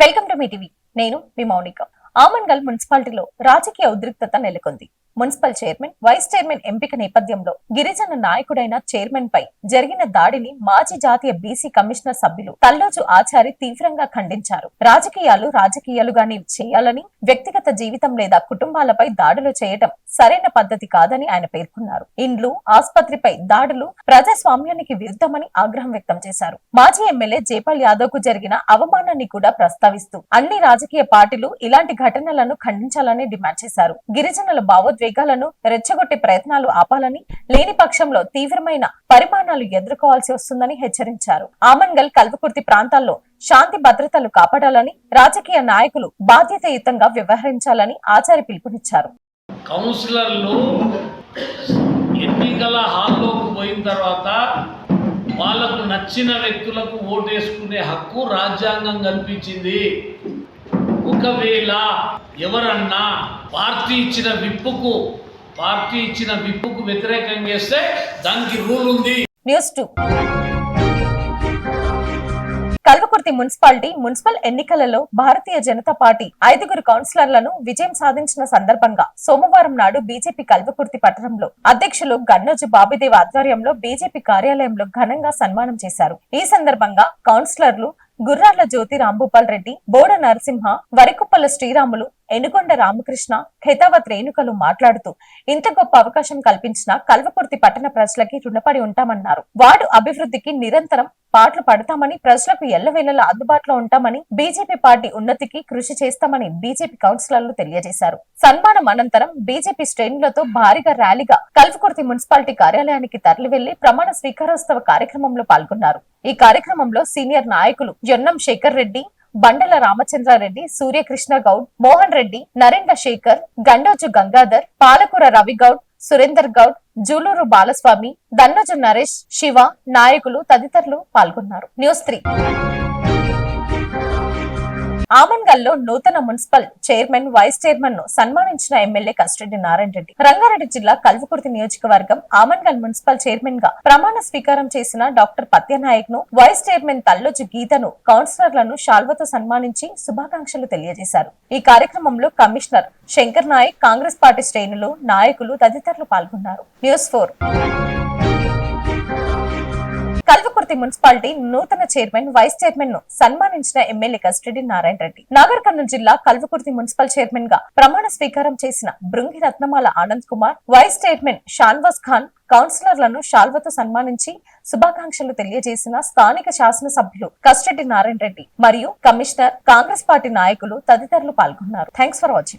Welcome to me TV. నేను మీ మౌనిక. ఆమన్గల్ మున్సిపాలిటీలో రాజకీయ ఉద్రిక్తత నెలకొంది. మున్సిపల్ చైర్మన్, వైస్ చైర్మన్ ఎంపిక నేపథ్యంలో గిరిజన నాయకుడైన చైర్మన్ పై జరిగిన దాడిని మాజీ జాతీయ బీసీ కమిషనర్ సభ్యులు తల్లోజు ఆచారి తీవ్రంగా ఖండించారు. రాజకీయాలుగానే చేయాలని, వ్యక్తిగత జీవితం లేదా కుటుంబాలపై దాడులు చేయడం సరైన పద్ధతి కాదని ఆయన పేర్కొన్నారు. ఇండ్లు, ఆసుపత్రిపై దాడులు ప్రజాస్వామ్యానికి విరుద్ధమని ఆగ్రహం వ్యక్తం చేశారు. మాజీ ఎమ్మెల్యే జైపాల్ యాదవ్ కు జరిగిన అవమానాన్ని కూడా ప్రస్తావిస్తూ అన్ని రాజకీయ పార్టీలు ఇలాంటి ఘటనలను ఖండించాలని డిమాండ్ చేశారు. గిరిజనుల భావోద్వేగాలను రెచ్చగొట్టే ప్రయత్నాలు ఆపాలని, లేని పక్షంలో తీవ్రమైన పరిమాణాలు ఎదుర్కోవాల్సి వస్తుందని హెచ్చరించారు. ఆమన్గల్, కల్వకుర్తి ప్రాంతాల్లో శాంతి భద్రతలు కాపాడాలని, రాజకీయ నాయకులు బాధ్యతాయుతంగా వ్యవహరించాలని ఆచారి పిలుపునిచ్చారు. కౌన్సిలర్లు ఎన్నికల హాల్లోకి పోయిన తర్వాత వాళ్లకు నచ్చిన వ్యక్తులకు ఓటేసుకునే హక్కు రాజ్యాంగం కల్పించింది. ఒకవేళ ఎవరన్నా పార్టీ ఇచ్చిన విప్పుకు వ్యతిరేకంగా చేస్తే దానికి రూల్ ఉంది. న్యూస్ 2. కల్వకుర్తి మున్సిపల్ ఎన్నికలలో భారతీయ జనతా పార్టీ 5 కౌన్సిలర్లను విజయం సాధించిన సందర్భంగా సోమవారం నాడు బీజేపీ కల్వకుర్తి పట్టణంలో అధ్యక్షులు గన్నోజు బాబుదేవ్ ఆధ్వర్యంలో బీజేపీ కార్యాలయంలో ఘనంగా సన్మానం చేశారు. ఈ సందర్భంగా కౌన్సిలర్లు గుర్రాల జ్యోతి రాంభూపాల్ రెడ్డి, బోడ నరసింహ, వరికుప్పల శ్రీరాములు, ఎనుగొండ రామకృష్ణ, ఖెతావత్ రేణుకలు మాట్లాడుతూ ఇంత గొప్ప అవకాశం కల్పించిన కల్వకుర్తి పట్టణ ప్రజలకి రుణపడి ఉంటామన్నారు. వార్డు అభివృద్ధికి నిరంతరం పాటలు పడతామని, ప్రజలకు ఎల్లవేళలా అందుబాటులో ఉంటామని, బీజేపీ పార్టీ ఉన్నతికి కృషి చేస్తామని బీజేపీ కౌన్సిలర్లు తెలియజేశారు. సన్మానం అనంతరం బీజేపీ శ్రేణులతో భారీగా ర్యాలీగా కల్వకుర్తి మున్సిపాలిటీ కార్యాలయానికి తరలి వెళ్లి ప్రమాణ స్వీకారోత్సవ కార్యక్రమంలో పాల్గొన్నారు. ఈ కార్యక్రమంలో సీనియర్ నాయకులు జొన్నం శేఖర్ రెడ్డి, బండల రామచంద్రారెడ్డి, సూర్యకృష్ణ గౌడ్, మోహన్ రెడ్డి, నరేంద్ర శేఖర్, గండోజు గంగాధర్, పాలకూర రవిగౌడ్, సురేందర్ గౌడ్, జూలూరు బాలస్వామి, దన్నజు నరేష్, శివ, నాయకులు తదితరులు పాల్గొన్నారు. న్యూస్ 3. ఆమన్గల్లో నూతన మున్సిపల్ చైర్మన్, వైస్ చైర్మన్ ను సన్మానించిన ఎమ్మెల్యే కస్టిరెడ్డి నారాయణ రెడ్డి. రంగారెడ్డి జిల్లా కల్వకుర్తి నియోజకవర్గం ఆమన్గల్ మున్సిపల్ చైర్మన్ గా ప్రమాణ స్వీకారం చేసిన డాక్టర్ పత్యనాయక్ ను, వైస్ చైర్మన్ తల్లోజు గీతను కౌన్సిలర్లను శాల్వతో సన్మానించి శుభాకాంక్షలు తెలియజేశారు. ఈ కార్యక్రమంలో కమిషనర్ శంకర్ నాయక్, కాంగ్రెస్ పార్టీ శ్రేణులు, నాయకులు తదితరులు పాల్గొన్నారు. న్యూస్ 4. కల్వకుర్తి మున్సిపాలిటీ నూతన చైర్మన్, వైస్ చైర్మన్ ను సన్మానించిన ఎమ్మెల్యే కస్టిరెడ్డి నారాయణ రెడ్డి. నాగర్ కర్నూలు జిల్లా కల్వకుర్తి మున్సిపల్ చైర్మన్ గా ప్రమాణ స్వీకారం చేసిన బృంగి రత్నమాల ఆనంద్ కుమార్, వైస్ చైర్మన్ షాన్వాస్ ఖాన్ కౌన్సిలర్లను శాల్వతో సన్మానించి శుభాకాంక్షలు తెలియజేసిన స్థానిక శాసనసభ్యులు కస్టిరెడ్డి నారాయణ రెడ్డి మరియు కమిషనర్, కాంగ్రెస్ పార్టీ నాయకులు తదితరులు పాల్గొన్నారు. Thanks for watching.